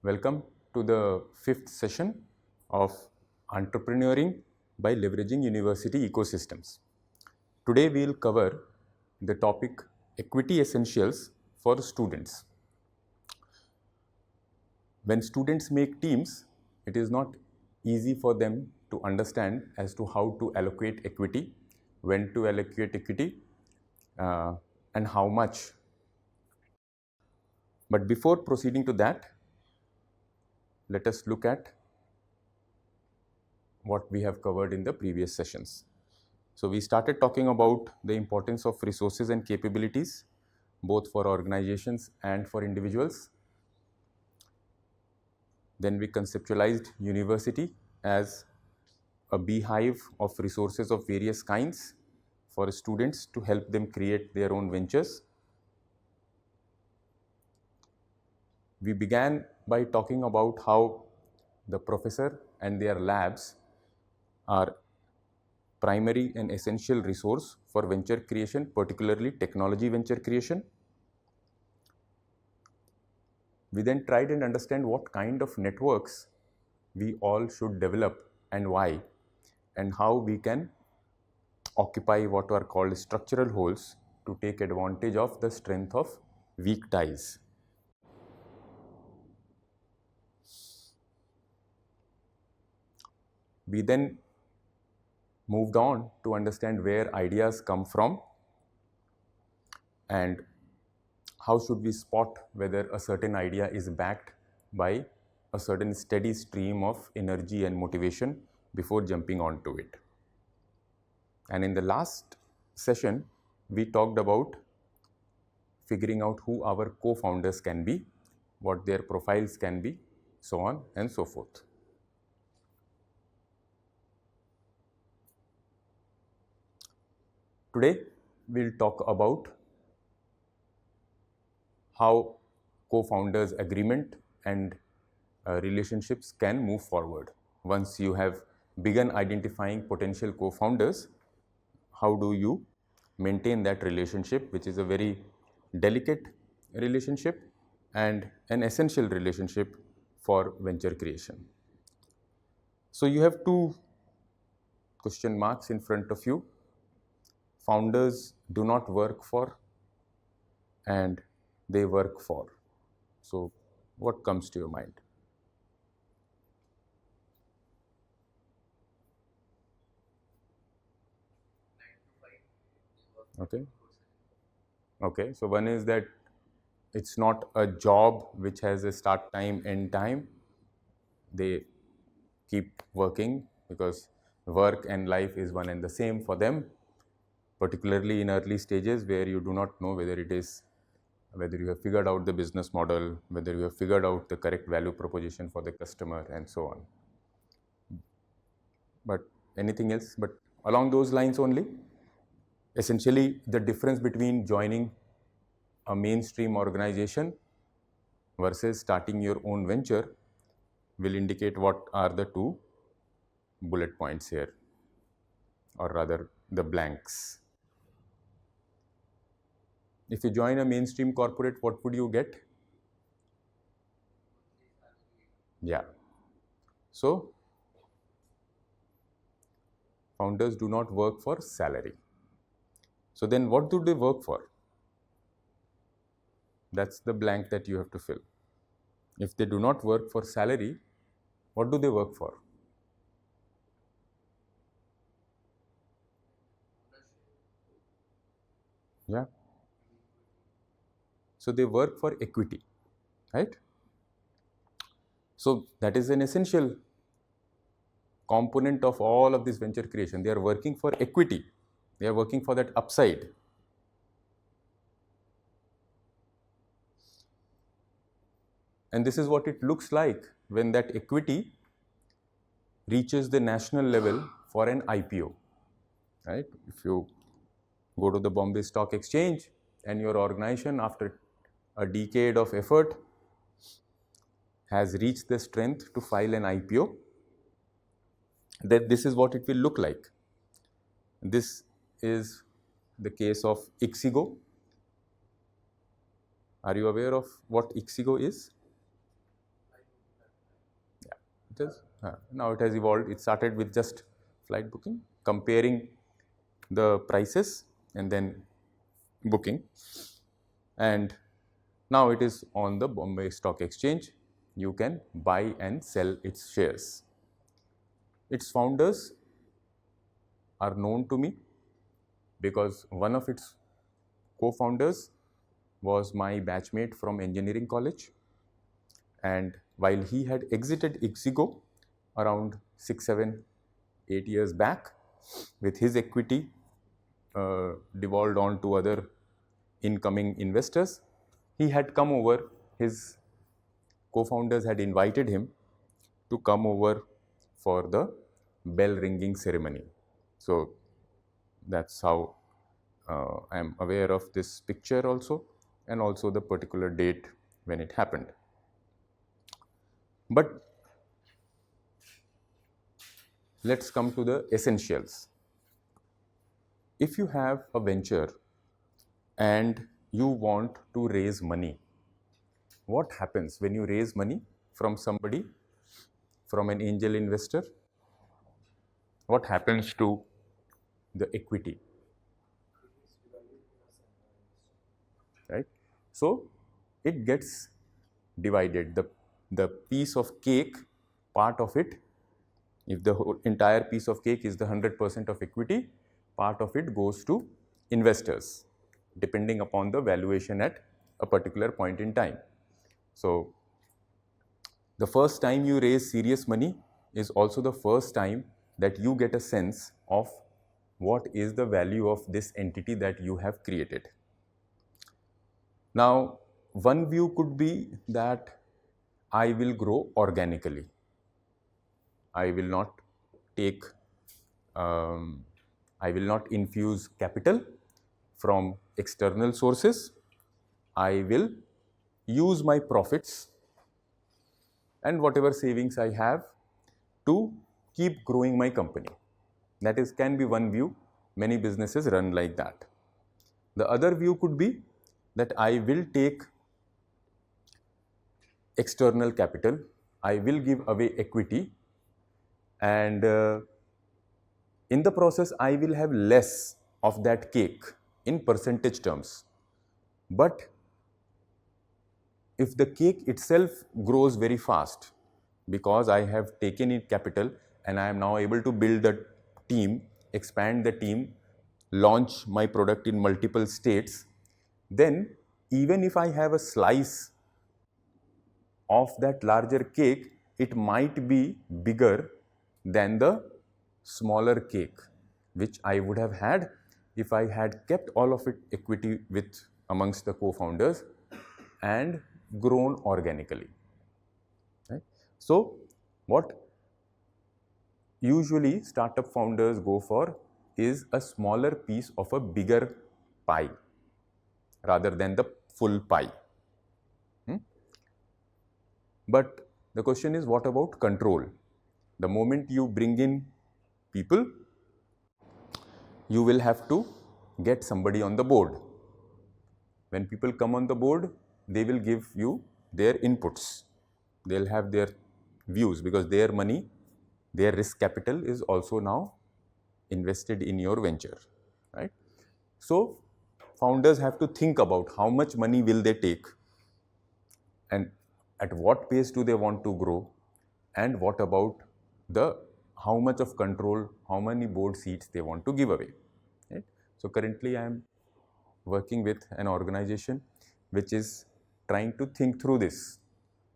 Welcome to the fifth session of Entrepreneuring by Leveraging University Ecosystems. Today we will cover the topic Equity Essentials for Students. When students make teams, it is not easy for them to understand as to how to allocate equity, when to allocate equity, and how much. But before proceeding to that, let us look at what we have covered in the previous sessions. So we started talking about the importance of resources and capabilities, both for organizations and for individuals. Then we conceptualized university as a beehive of resources of various kinds for students to help them create their own ventures. We began by talking about how the professor and their labs are primary and essential resource for venture creation, particularly technology venture creation. We then tried and understand what kind of networks we all should develop and why, and how we can occupy what are called structural holes to take advantage of the strength of weak ties. We then moved on to understand where ideas come from and how should we spot whether a certain idea is backed by a certain steady stream of energy and motivation before jumping onto it. And in the last session, we talked about figuring out who our co-founders can be, what their profiles can be, so on and so forth. Today, we'll talk about how co-founders agreement and relationships can move forward. Once you have begun identifying potential co-founders, how do you maintain that relationship, which is a very delicate relationship and an essential relationship for venture creation. So you have two question marks in front of you. Founders do not work for and they work for. So what comes to your mind? Okay. Okay. So one is that it's not a job which has a start time, end time. They keep working because work and life is one and the same for them, particularly in early stages where you do not know whether you have figured out the business model, whether you have figured out the correct value proposition for the customer and so on. But anything else? But along those lines only, essentially the difference between joining a mainstream organization versus starting your own venture will indicate what are the two bullet points here, or rather the blanks. If you join a mainstream corporate, what would you get? Yeah. So founders do not work for salary. So then what do they work for? That's the blank that you have to fill. If they do not work for salary, what do they work for? Yeah. So they work for equity, right? So that is an essential component of all of this venture creation. They are working for equity. They are working for that upside. And this is what it looks like when that equity reaches the national level for an IPO, right? If you go to the Bombay Stock Exchange and your organization after a decade of effort has reached the strength to file an IPO, then this is what it will look like. This is the case of Ixigo. Are you aware of what Ixigo is? Now it has evolved. It started with just flight booking, comparing the prices and then booking, and now it is on the Bombay Stock Exchange. You can buy and sell its shares. Its founders are known to me because one of its co-founders was my batchmate from engineering college, and while he had exited Ixigo around 6, 7, 8 years back, with his equity devolved on to other incoming investors, he had come over. His co-founders had invited him to come over for the bell ringing ceremony. So that's how I am aware of this picture also, and also the particular date when it happened. But let's come to the essentials. If you have a venture and you want to raise money, what happens when you raise money from somebody, from an angel investor? What happens to the equity? Right? So it gets divided. The piece of cake, part of it, if the whole entire piece of cake is the 100% of equity, part of it goes to investors, depending upon the valuation at a particular point in time. So the first time you raise serious money is also the first time that you get a sense of what is the value of this entity that you have created. Now, one view could be that I will grow organically. I will not take, I will not infuse capital from external sources. I will use my profits and whatever savings I have to keep growing my company. That is, can be one view. Many businesses run like that. The other view could be that I will take external capital, I will give away equity, and in the process I will have less of that cake in percentage terms. But if the cake itself grows very fast because I have taken in capital and I am now able to build a team, expand the team, launch my product in multiple states, then even if I have a slice of that larger cake, it might be bigger than the smaller cake, which I would have had if I had kept all of it equity with amongst the co-founders and grown organically. Right? So what usually startup founders go for is a smaller piece of a bigger pie rather than the full pie. But the question is, what about control? The moment you bring in people, you will have to get somebody on the board. When people come on the board, they will give you their inputs. They'll have their views because their money, their risk capital is also now invested in your venture, right? So founders have to think about how much money will they take and at what pace do they want to grow, and what about the how much of control, how many board seats they want to give away. Right? So currently I am working with an organization which is trying to think through this.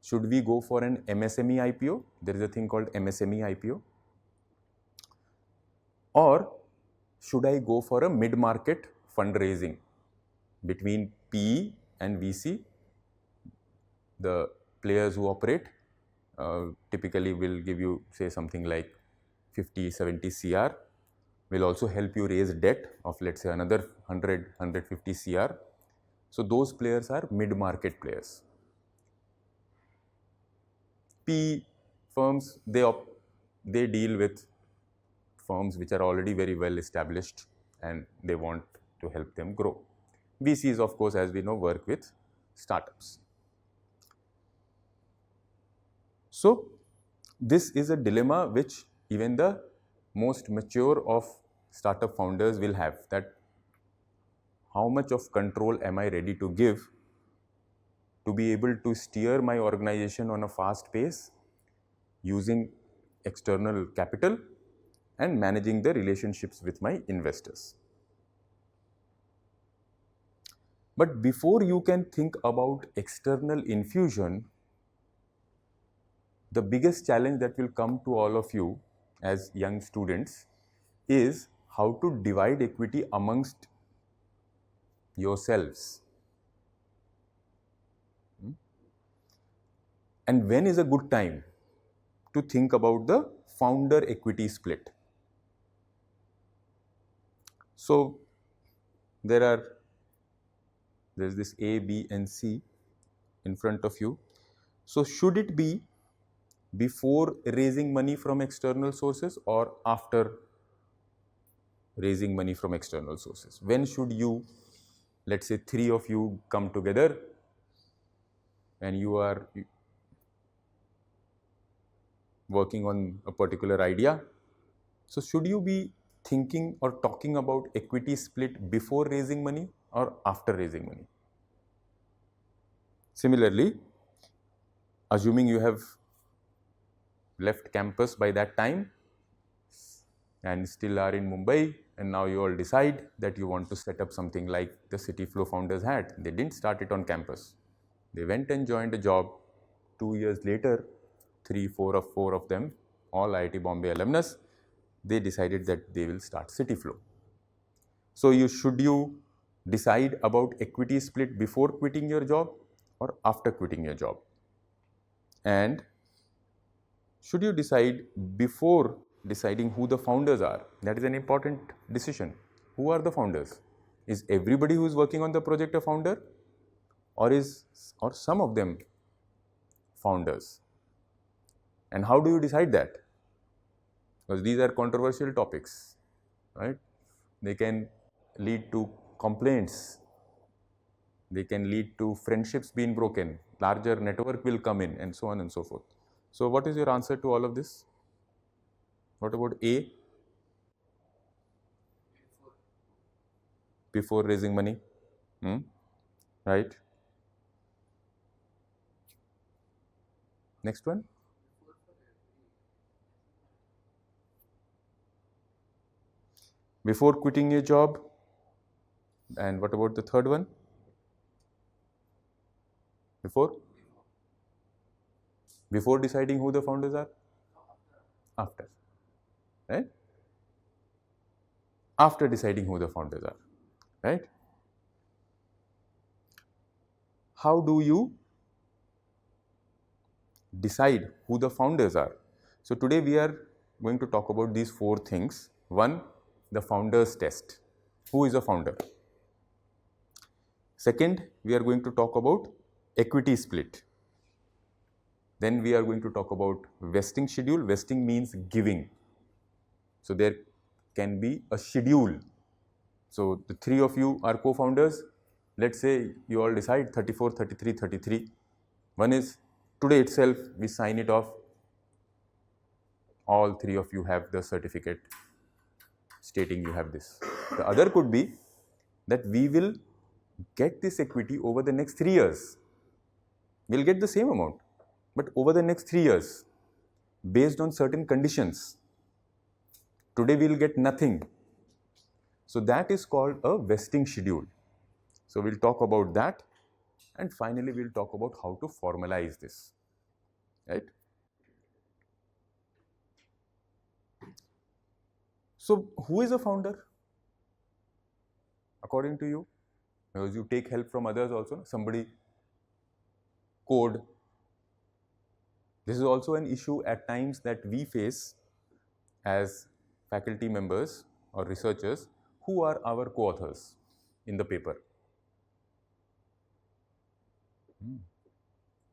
Should we go for an MSME IPO? There is a thing called MSME IPO. Or should I go for a mid-market fundraising between PE and VC? The players who operate typically will give you, say, something like 50, 70 CR, will also help you raise debt of, let's say, another 100, 150 CR. So those players are mid-market players. PE firms, they deal with firms which are already very well established and they want to help them grow. VCs, of course, as we know, work with startups. So this is a dilemma which even the most mature of startup founders will have, that how much of control am I ready to give to be able to steer my organization on a fast pace using external capital and managing the relationships with my investors. But before you can think about external infusion, the biggest challenge that will come to all of you as young students is how to divide equity amongst yourselves. And when is a good time to think about the founder equity split? So there's this A, B, and C in front of you. So should it be before raising money from external sources or after raising money from external sources? When should you, let's say 3 of you come together and you are working on a particular idea? So should you be thinking or talking about equity split before raising money or after raising money? Similarly, assuming you have left campus by that time and still are in Mumbai, and now you all decide that you want to set up something like the City Flow founders had. They didn't start it on campus. They went and joined a job. 2 years later, 4 of them, all IIT Bombay alumnus, they decided that they will start City Flow. So should you decide about equity split before quitting your job or after quitting your job? And should you decide before deciding who the founders are? That is an important decision. Who are the founders? Is everybody who is working on the project a founder, or some of them founders? And how do you decide that? Because these are controversial topics, right? They can lead to complaints. They can lead to friendships being broken. Larger network will come in, and so on and so forth. So what is your answer to all of this? What about A? Before raising money? Right. Next one. Before quitting your job. And what about the third one? Before deciding who the founders are? After. Right? After deciding who the founders are. Right? How do you decide who the founders are? So today we are going to talk about these 4 things. One, the founders test. Who is a founder? Second, we are going to talk about equity split. Then we are going to talk about vesting schedule. Vesting means giving. So there can be a schedule. So the 3 of you are co-founders. Let's say you all decide 34, 33, 33. One is today itself we sign it off. All 3 of you have the certificate stating you have this. The other could be that we will get this equity over the next 3 years. We'll get the same amount, but over the next 3 years, based on certain conditions. Today we will get nothing. So that is called a vesting schedule. So we'll talk about that, and finally we'll talk about how to formalize this, right? So who is a founder according to you? Because you take help from others also. Somebody code. This is also an issue at times that we face as faculty members or researchers. Who are our co-authors in the paper?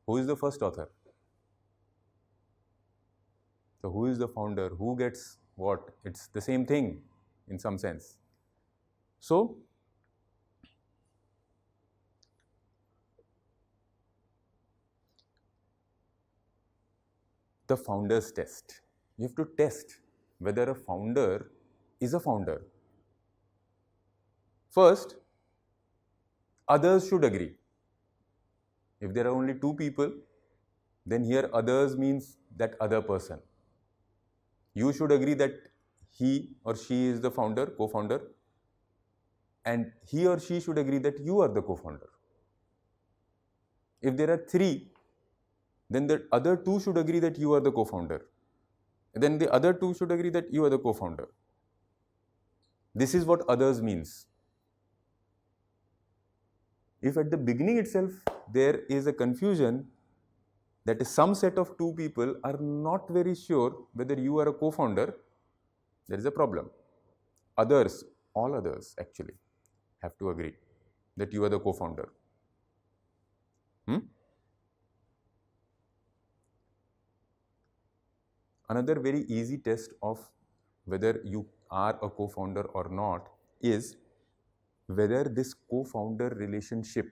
Who is the first author? So who is the founder? Who gets what? It's the same thing in some sense. So the founder's test. You have to test whether a founder is a founder. First, others should agree. If there are only two people, then here others means that other person. You should agree that he or she is the founder, co-founder, and he or she should agree that you are the co-founder. If there are three, then the other two should agree that you are the co-founder. Then the other two should agree that you are the co-founder. This is what others means. If at the beginning itself there is a confusion that some set of two people are not very sure whether you are a co-founder, there is a problem. Others, all others actually, have to agree that you are the co-founder. Another very easy test of whether you are a co-founder or not is whether this co-founder relationship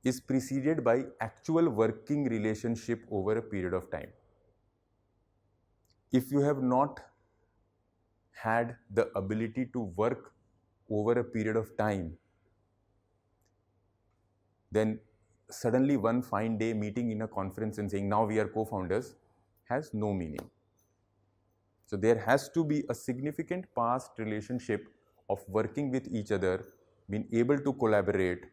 is preceded by actual working relationship over a period of time. If you have not had the ability to work over a period of time, then suddenly one fine day meeting in a conference and saying now we are co-founders has no meaning. So there has to be a significant past relationship of working with each other, being able to collaborate,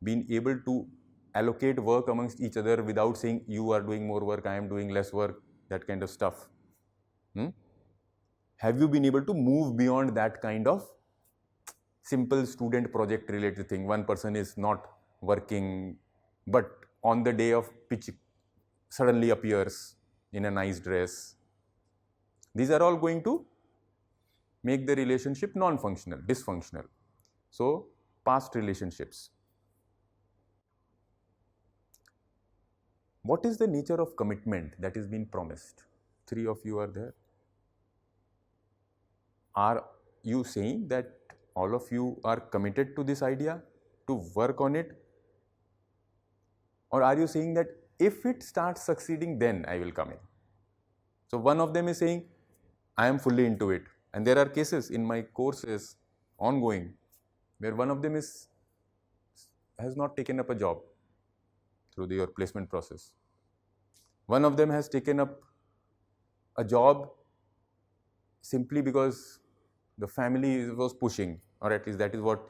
being able to allocate work amongst each other without saying you are doing more work, I am doing less work, that kind of stuff. Have you been able to move beyond that kind of simple student project related thing? One person is not working, but on the day of pitch suddenly appears in a nice dress. These are all going to make the relationship non-functional, dysfunctional. So, past relationships. What is the nature of commitment that is being promised? Three of you are there. Are you saying that all of you are committed to this idea, to work on it? Or are you saying that if it starts succeeding, then I will come in? So one of them is saying, I am fully into it. And there are cases in my courses ongoing where one of them has not taken up a job through your placement process. One of them has taken up a job simply because the family was pushing, or at least that is what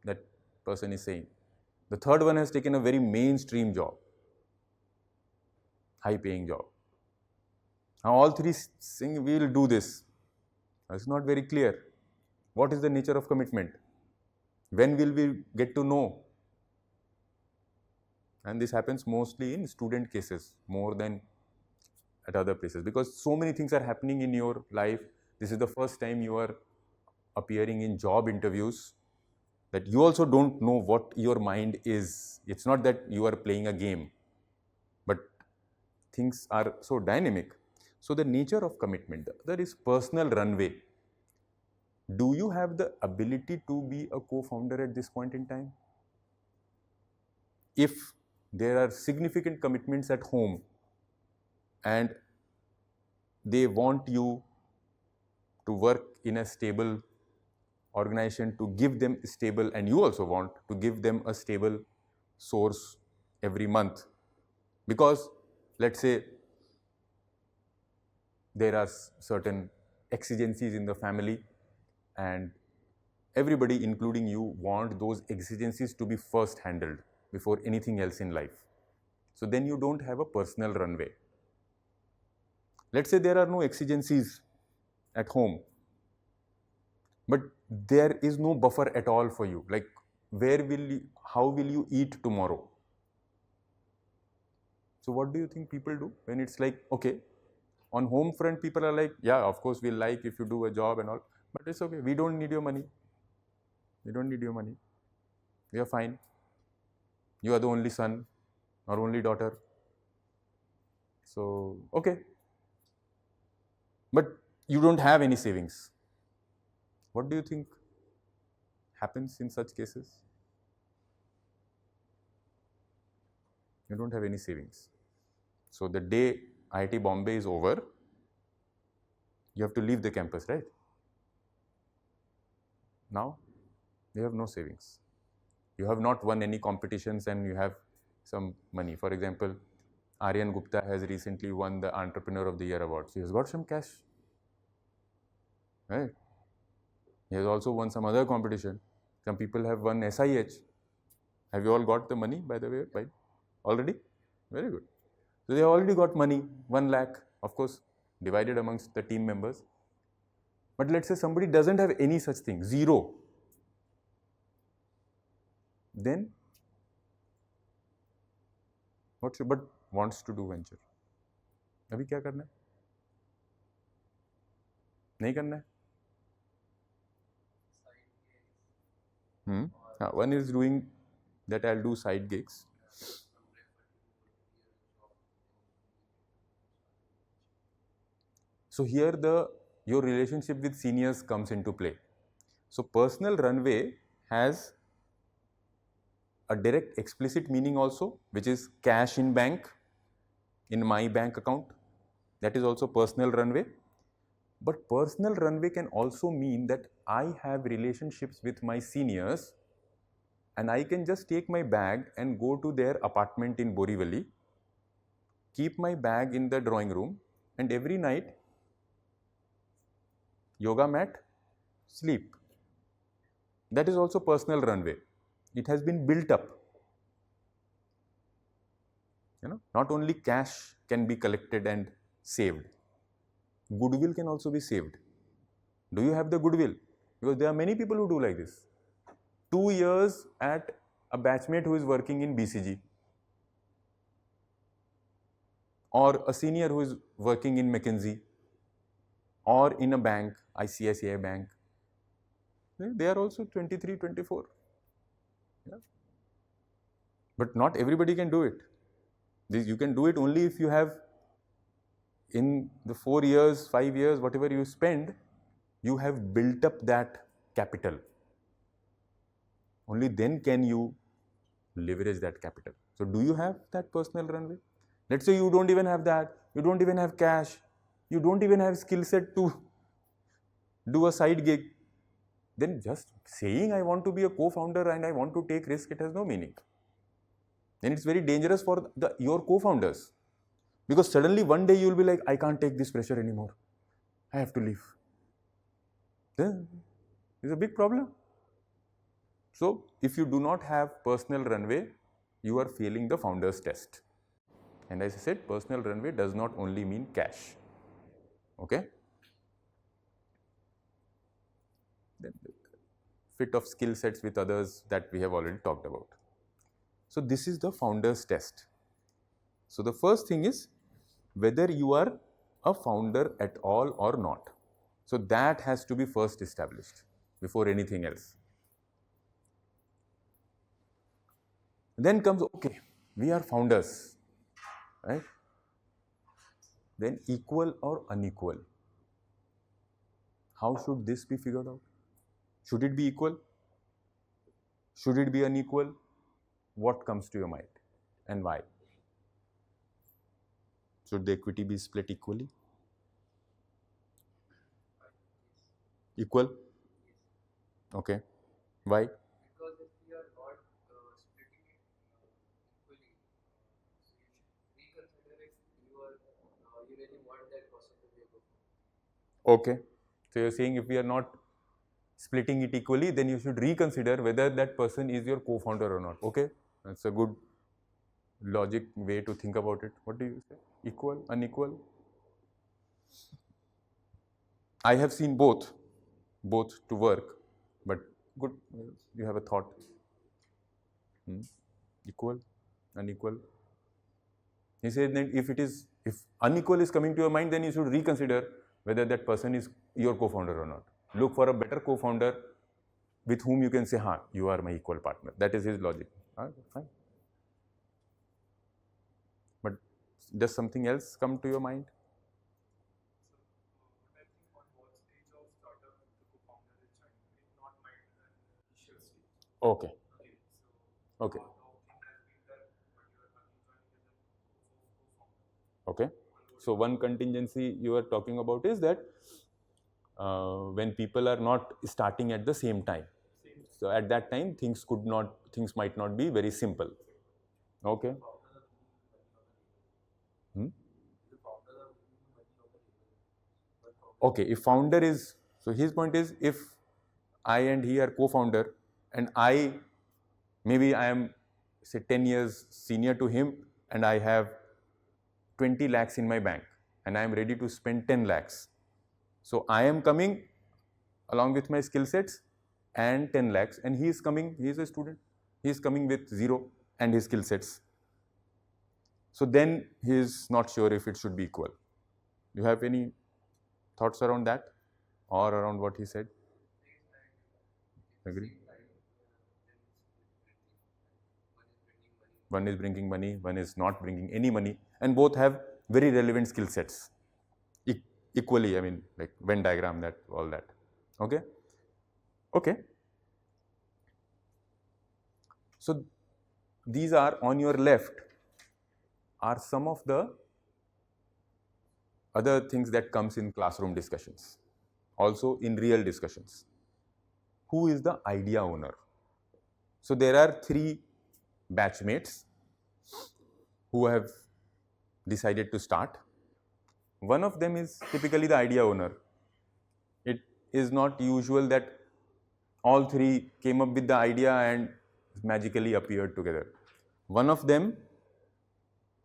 that person is saying. The third one has taken a very mainstream job, high paying job. Now all three saying we will do this. It's not very clear. What is the nature of commitment? When will we get to know? And this happens mostly in student cases more than at other places, because so many things are happening in your life. This is the first time you are appearing in job interviews, that you also don't know what your mind is. It's not that you are playing a game, but things are so dynamic. So the nature of commitment, the other is personal runway. Do you have the ability to be a co-founder at this point in time? If there are significant commitments at home and they want you to work in a stable organization, to give them stable, and you also want to give them a stable source every month, because let's say there are certain exigencies in the family and everybody including you want those exigencies to be first handled before anything else in life. So then you don't have a personal runway. Let's say there are no exigencies at home, but there is no buffer at all for you. Like, how will you eat tomorrow? So what do you think people do when it's like, okay, on home front, people are like, yeah, of course we'll like if you do a job and all, but it's okay, we don't need your money. We don't need your money. We are fine. You are the only son or only daughter. So, okay. But you don't have any savings. What do you think happens in such cases? You don't have any savings. So the day IIT Bombay is over, you have to leave the campus, right? Now, you have no savings. You have not won any competitions and you have some money. For example, Aryan Gupta has recently won the Entrepreneur of the Year award. So he has got some cash, right? He has also won some other competition. Some people have won SIH. Have you all got the money, by the way, right? Already? Very good. So they have already got money, 1 lakh, of course, divided amongst the team members. But let's say somebody doesn't have any such thing, zero. Then what should, but wants to do venture. अभी क्या करना है? नहीं करना है? One is doing that I'll do side gigs. So here your relationship with seniors comes into play. So personal runway has a direct explicit meaning also, which is cash in bank, in my bank account. That is also personal runway. But personal runway can also mean that I have relationships with my seniors and I can just take my bag and go to their apartment in Borivali, keep my bag in the drawing room, and every night, yoga mat, sleep. That is also personal runway. It has been built up. Not only cash can be collected and saved, goodwill can also be saved. Do you have the goodwill? Because there are many people who do like this. 2 years at a batchmate who is working in BCG, or a senior who is working in McKinsey, or in a bank, ICICI bank. They are also 23, 24. Yeah. But not everybody can do it. You can do it only if you have, in the 4 years, 5 years, whatever you spend, you have built up that capital. Only then can you leverage that capital. So do you have that personal runway? Let's say you don't even have that, you don't even have cash, you don't even have skill set to do a side gig. Then just saying I want to be a co-founder and I want to take risk, it has no meaning. Then it's very dangerous for your co-founders. Because suddenly one day you will be like, I can't take this pressure anymore. I have to leave. Then it's a big problem. So if you do not have personal runway, you are failing the founder's test. And as I said, personal runway does not only mean cash. Okay? Then fit of skill sets with others that we have already talked about. So this is the founder's test. So the first thing is whether you are a founder at all or not. So that has to be first established before anything else. Then comes, okay, we are founders, right? Then equal or unequal. How should this be figured out? Should it be equal? Should it be unequal? What comes to your mind and why? Should the equity be split equally? Equal? Okay. Why? Because if we are not splitting it equally, so you should reconsider if you really want that person to be a good one. Okay. So you're saying if we are not splitting it equally, then you should reconsider whether that person is your co-founder or not. Okay. That's a good logic way to think about it. What do you say? Equal, unequal? I have seen both to work, but good, you have a thought. Equal, unequal. He said that if unequal is coming to your mind, then you should reconsider whether that person is your co-founder or not. Look for a better co-founder with whom you can say, "Ha, you are my equal partner." That is his logic. Fine. But does something else come to your mind? So, what I think on what stage of startup the co-founder is joining, not my initial stage. Okay. Okay, so Okay. how thing has been done, but you are joining as a co-founder. Okay. So one contingency you are talking about is that when people are not starting at the same time. So at that time, things might not be very simple. Okay. Hmm? Okay. If founder is, so his point is, if I and he are co-founder, and maybe I am say 10 years senior to him, and I have 20 lakhs in my bank, and I am ready to spend 10 lakhs. So I am coming along with my skill sets and 10 lakhs, and he is a student, he is coming with zero and his skill sets. So then he is not sure if it should be equal. You have any thoughts around that or around what he said? Agree? One is bringing money, one is not bringing any money, and both have very relevant skill sets. Equally, I mean, like Venn diagram, that, all that. Okay? Okay. So these are on your left are some of the other things that comes in classroom discussions, also in real discussions. Who is the idea owner? So there are 3 batchmates who have decided to start. One of them is typically the idea owner. It is not usual that all 3 came up with the idea and magically appeared together. One of them,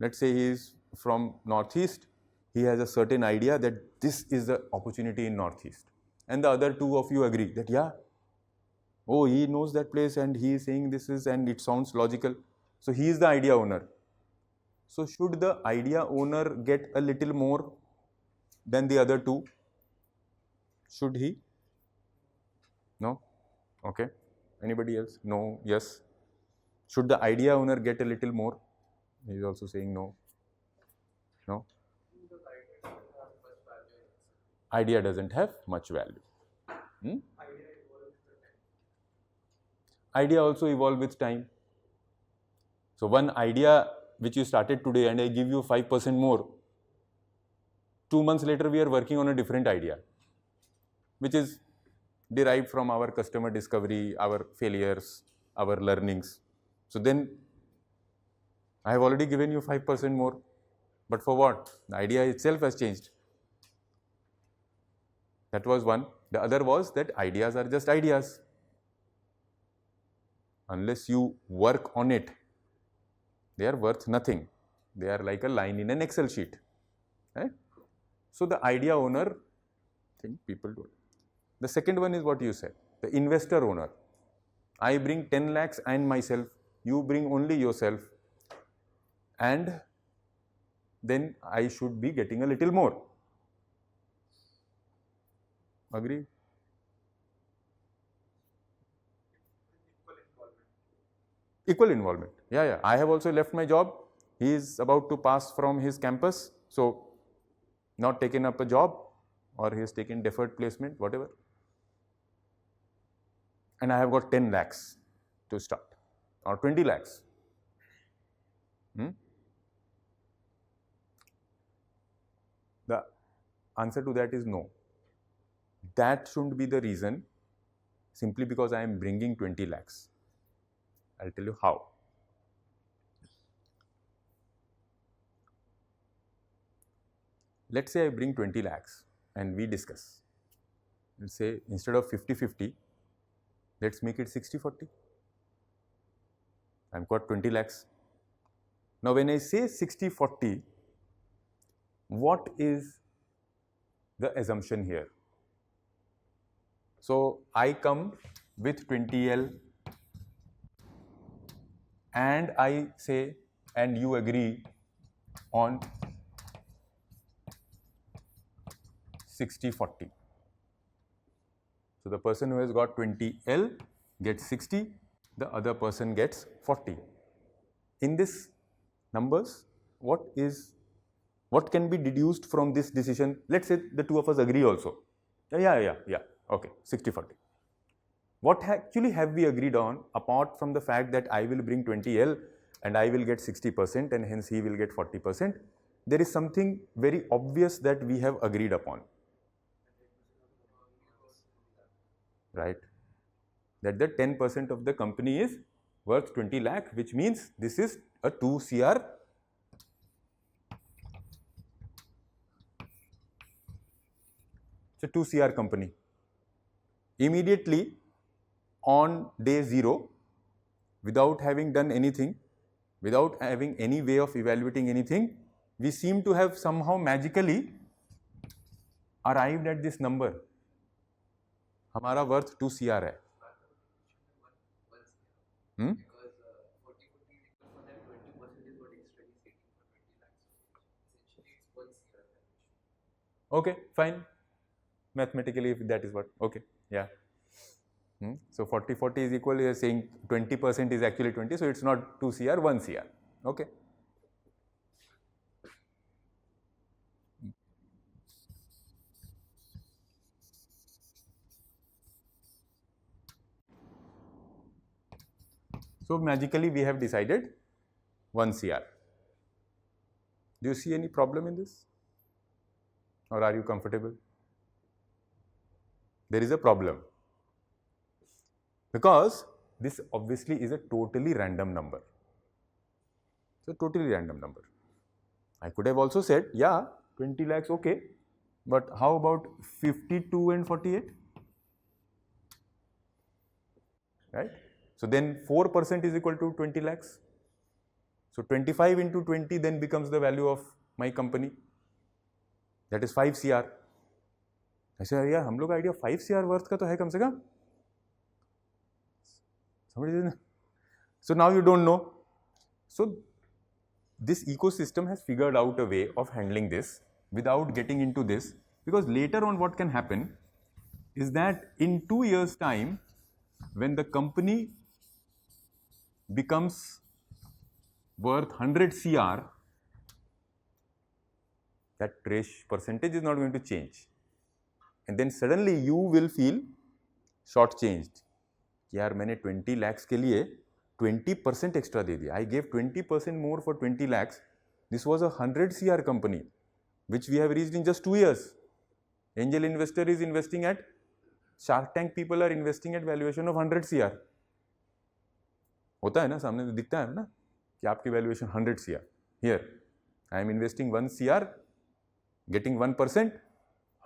let's say he is from Northeast, he has a certain idea that this is the opportunity in Northeast. And the other 2 of you agree that, yeah, oh, he knows that place and he is saying this is, and it sounds logical. So he is the idea owner. So should the idea owner get a little more than the other 2? Should he? No? Okay. Anybody else? No? Yes? Should the idea owner get a little more? He is also saying no. No? Idea doesn't have much value. Hmm? Idea also evolve with time. So one idea which you started today and I give you 5% more, 2 months later we are working on a different idea, which is derived from our customer discovery, our failures, our learnings. So then I have already given you 5% more, but for what? The idea itself has changed. That was one. The other was that ideas are just ideas. Unless you work on it, they are worth nothing. They are like a line in an Excel sheet. Right? So the idea owner, I think people do it. The second one is what you said, the investor owner. I bring 10 lakhs and myself, you bring only yourself, and then I should be getting a little more. Agree? Equal involvement. Yeah, yeah. I have also left my job. He is about to pass from his campus, so not taken up a job, or he has taken deferred placement, whatever. And I have got 10 lakhs to start, or 20 lakhs. The answer to that is no. That shouldn't be the reason, simply because I am bringing 20 lakhs. I'll tell you how. Let's say I bring 20 lakhs and we discuss. Let's say instead of 50-50, let's make it 60-40. I've got 20 lakhs. Now when I say 60-40, what is the assumption here? So I come with 20L and I say, and you agree on 60-40. So the person who has got 20L gets 60, the other person gets 40. In this numbers, what can be deduced from this decision? Let's say the 2 of us agree also. Yeah. Okay, 60-40. What actually have we agreed on, apart from the fact that I will bring 20L and I will get 60% and hence he will get 40%? there is something very obvious that we have agreed upon, right? That the 10% of the company is worth 20 lakh, which means this is a 2 CR. It's a 2 CR company. Immediately on day 0, without having done anything, without having any way of evaluating anything, we seem to have somehow magically arrived at this number. हमारा worth 2 CR है. Because 40-40 is equal for them, 20% is what extra is taking for 20 lakhs. Essentially, it's 1 CR valuation. Okay, fine. Mathematically, if that is what, okay, yeah. So 40-40 is equal, you are saying 20% is actually 20, so it's not 2 CR, 1 CR. Okay. So magically we have decided 1 CR. Do you see any problem in this? Or are you comfortable? There is a problem. Because this obviously is a totally random number. It's a totally random number. I could have also said, yeah, 20 lakhs, okay. But how about 52 and 48? Right? So then 4% is equal to 20 lakhs. So 25 into 20 then becomes the value of my company. That is 5 CR. I said, यार हम लोग का idea 5 CR worth का तो है कम से कम. So now you don't know. So this ecosystem has figured out a way of handling this without getting into this, because later on what can happen is that in 2 years' time, when the company becomes worth 100 CR, that percentage is not going to change. And then suddenly you will feel shortchanged. यार मैंने 20 lakhs के लिए 20% extra दे दिया. I gave 20% more for 20 lakhs. This was a 100 CR company, which we have reached in just 2 years. Angel investor is investing at, Shark Tank people are investing at valuation of 100 CR. होता है ना, सामने तो दिखता है ना कि आपकी valuation 100 CR. Here, I am investing 1 CR, getting 1%,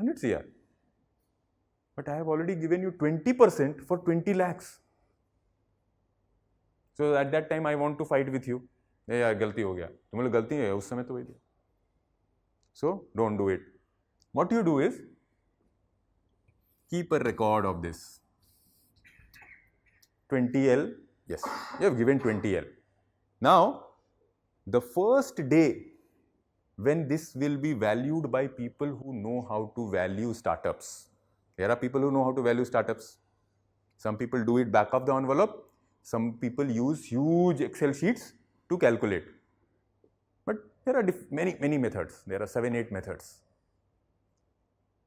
100 CR. But I have already given you 20% for 20 lakhs. So at that time I want to fight with you. ये यार गलती हो गया, तुम लोग गलती है उस समय तो वही दिया. So don't do it. What you do is keep a record of this. 20L, yes, you have given 20L. Now the first day when this will be valued by people who know how to value startups. There are people who know how to value startups. Some people do it back of the envelope. Some people use huge Excel sheets to calculate. But there are many methods. There are 7-8 methods.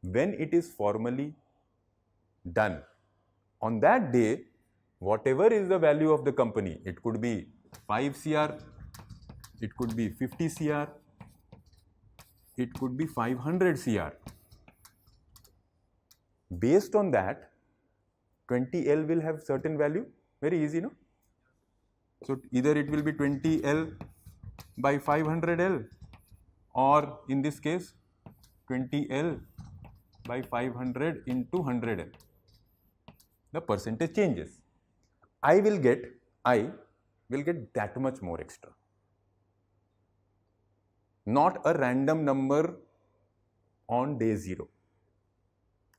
When it is formally done, on that day, whatever is the value of the company, it could be 5 CR, it could be 50 CR, it could be 500 CR. Based on that, 20L will have certain value. Very easy, no? So either it will be 20L by 500L, or in this case 20L by 500 into 100L. The percentage changes. I will get that much more extra. Not a random number on day 0.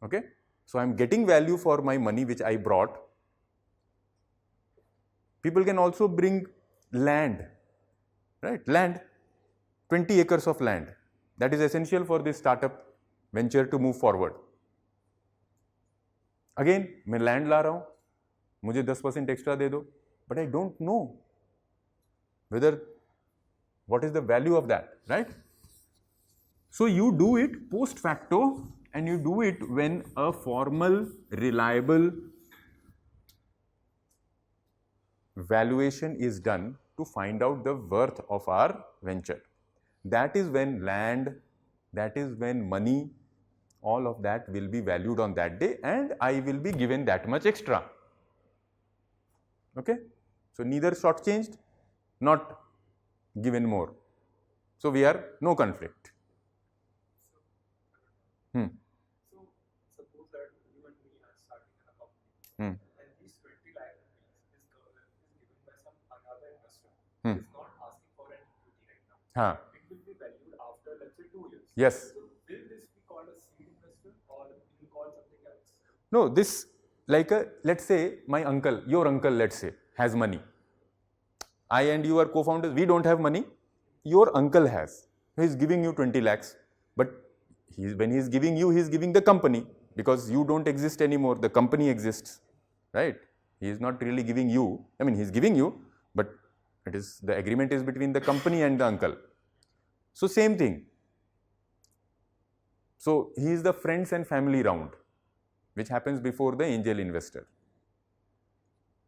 Okay? So I am getting value for my money which I brought. People can also bring land, right? Land, 20 acres of land. That is essential for this startup venture to move forward. Again, मैं land ला रहा हूँ, मुझे 10% extra दे दो, but I don't know whether what is the value of that, right? So you do it post facto, and you do it when a formal, reliable valuation is done to find out the worth of our venture. that is when land, that is when money, all of that will be valued on that day, and I will be given that much extra. Okay? So neither shortchanged, not given more. So we are no conflict. Hmm. So suppose that you and me are starting in a company, Hmm. and these 20 lakh rupees is given by some another investor Hmm. who is not asking for an equity right now. Huh. It will be valued after, let's say, 2 years. Yes. So will this be called a seed investor, or it will call something else? No, this, like a, let's say my uncle, your uncle, let's say, has money. I and you are co-founders, we don't have money. Your uncle has. He is giving you 20 lakhs. But when he is giving you, he is giving the company, because you don't exist anymore. The company exists, right? He is not really giving you. I mean, he is giving you, but it is, the agreement is between the company and the uncle. So same thing. So he is the friends and family round, which happens before the angel investor.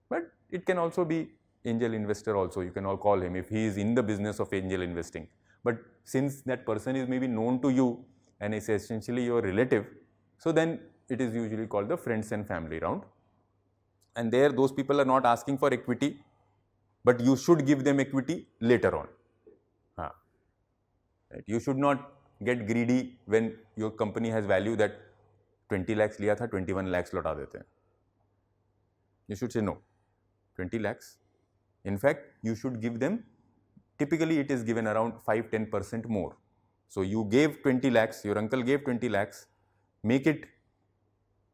But it can also be angel investor also, you can all call him, if he is in the business of angel investing. But since that person is maybe known to you and is essentially your relative, so then it is usually called the friends and family round. And there those people are not asking for equity, but you should give them equity later on. Right? You should not get greedy when your company has value that 20 lakhs liya tha, 21 lakhs लौटा देते हैं. You should say no, 20 lakhs. In fact, you should give them, typically it is given around 5-10% more. So you gave 20 lakhs, your uncle gave 20 lakhs, make it,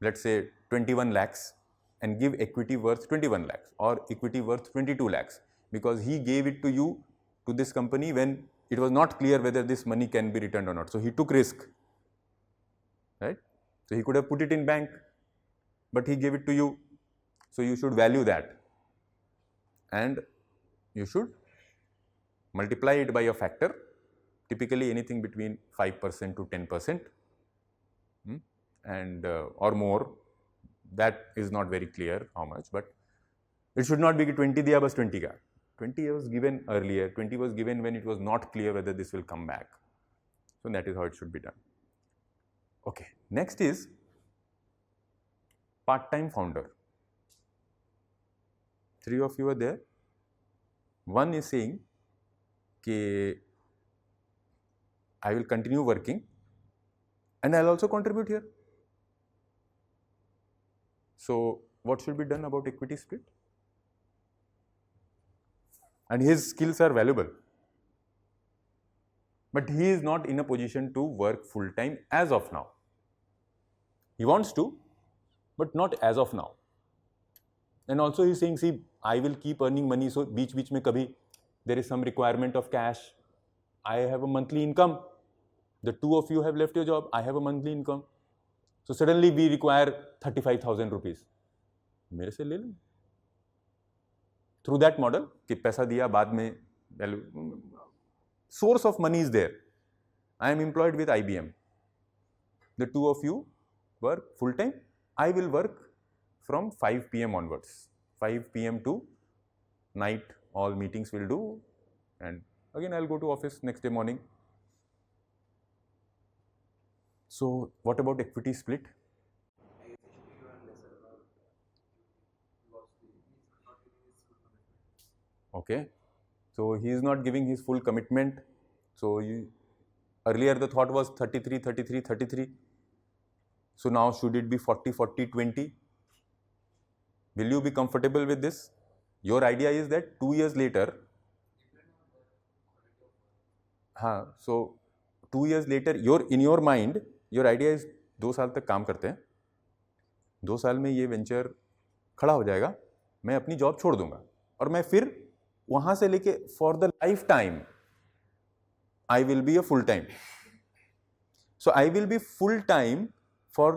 let's say, 21 lakhs and give equity worth 21 lakhs or equity worth 22 lakhs, because he gave it to you, to this company, when it was not clear whether this money can be returned or not. So he took risk, right? So he could have put it in bank, but he gave it to you. So you should value that, and you should multiply it by a factor, typically anything between 5% to 10%, and or more. That is not very clear how much, but it should not be 20 diya bas 20 ka. 20 was given earlier, 20 was given when it was not clear whether this will come back. So that is how it should be done. Okay, next is part-time founder. 3 of you are there. One is saying that I will continue working and I'll also contribute here. So what should be done about equity split? And his skills are valuable, but he is not in a position to work full-time as of now. He wants to, but not as of now. And also he is saying, see, I will keep earning money, so beech mein kabhi there is some requirement of cash. I have a monthly income. The two of you have left your job. I have a monthly income. So suddenly we require 35,000 rupees. मेरे से ले लो. Through that model, कि पैसा दिया बाद में, source of money is there. I am employed with IBM. The two of you work full time. I will work from 5 p.m. onwards. 5 p.m. to night, all meetings will do, and again I'll go to office next day morning. So what about equity split? Essentially, you are lesser about lost the he's not giving his full commitment. Okay, so he is not giving his full commitment. So earlier the thought was 33, 33, 33. So now should it be 40, 40, 20? Will you be comfortable with this? Your idea is that 2 years later, so 2 years later, in your mind, your idea is 2 साल तक काम करते हैं, 2 साल में ये venture खड़ा हो जाएगा, मैं अपनी जॉब छोड़ दूंगा और मैं फिर वहां से लेके for the life time I will be a full time. So I will be full time for,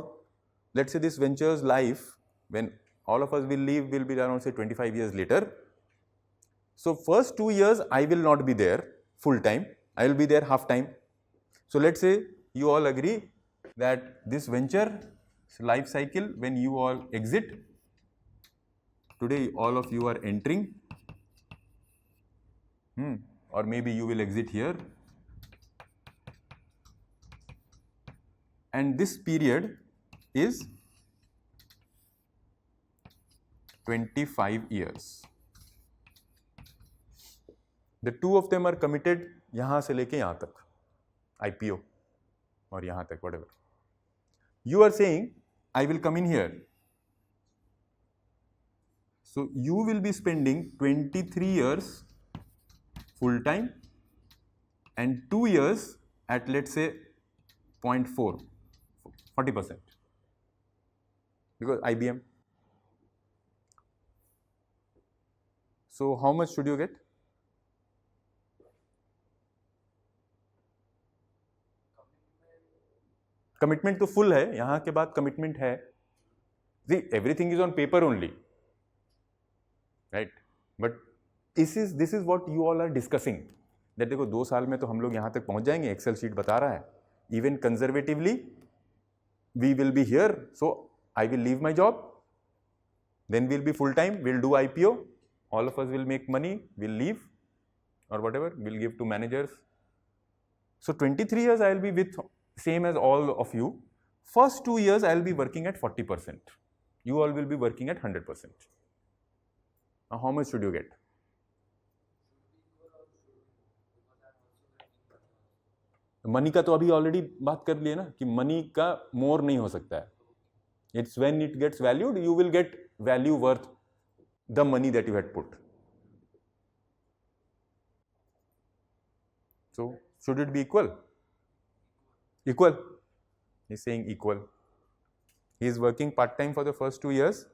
let's say, this venture's life, when all of us will leave, will be around say 25 years later. So first 2 years I will not be there full time, I will be there half time. So let's say you all agree that this venture life cycle, when you all exit, today all of you are entering, or maybe you will exit here, and this period is 25 years. The two of them are committed यहाँ से लेके यहाँ तक, IPO और यहाँ तक, whatever. You are saying, I will come in here. So you will be spending 23 years full time and 2 years at, let's say, 0.4, 40%. Because IBM. So how much should you get? Commitment तो full है, यहाँ के बाद commitment है. See, everything is on paper only, right? But this is what you all are discussing. That देखो 2 साल में तो हम लोग यहाँ तक पहुँच जाएंगे, एक्सेल शीट बता रहा है. Even conservatively, we will be here. So I will leave my job. Then we'll be full time. We'll do IPO. All of us will make money. We'll leave, or whatever. We'll give to managers. So 23 years I will be with same as all of you. First 2 years I will be working at 40%. You all will be working at 100%. Now how much should you get? Money का तो अभी already बात कर लिए ना कि money का मोर नहीं हो सकता है. It's when it gets valued, you will get value worth the money that you had put. So should it be equal? Equal. He's saying equal. He is working part-time for the first 2 years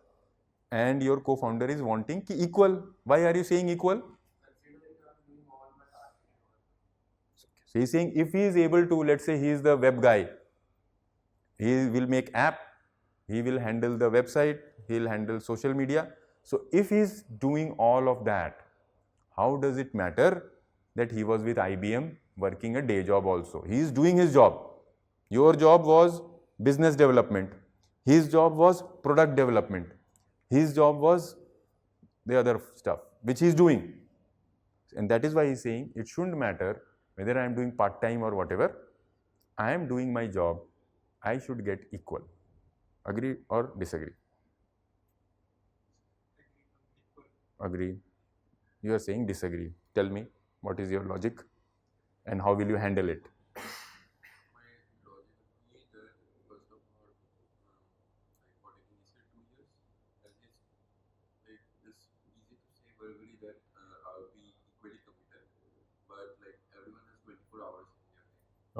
and your co-founder is wanting ki equal. Why are you saying equal? So he is saying if he is able to, let's say he is the web guy, he will make app, he will handle the website, he will handle social media. So if he is doing all of that, how does it matter that he was with IBM working a day job also? He is doing his job. Your job was business development. His job was product development. His job was the other stuff which he is doing. And that is why he is saying it shouldn't matter whether I am doing part-time or whatever. I am doing my job. I should get equal. Agree or disagree? Agree. You are saying disagree. Tell me, what is your logic and how will you handle it?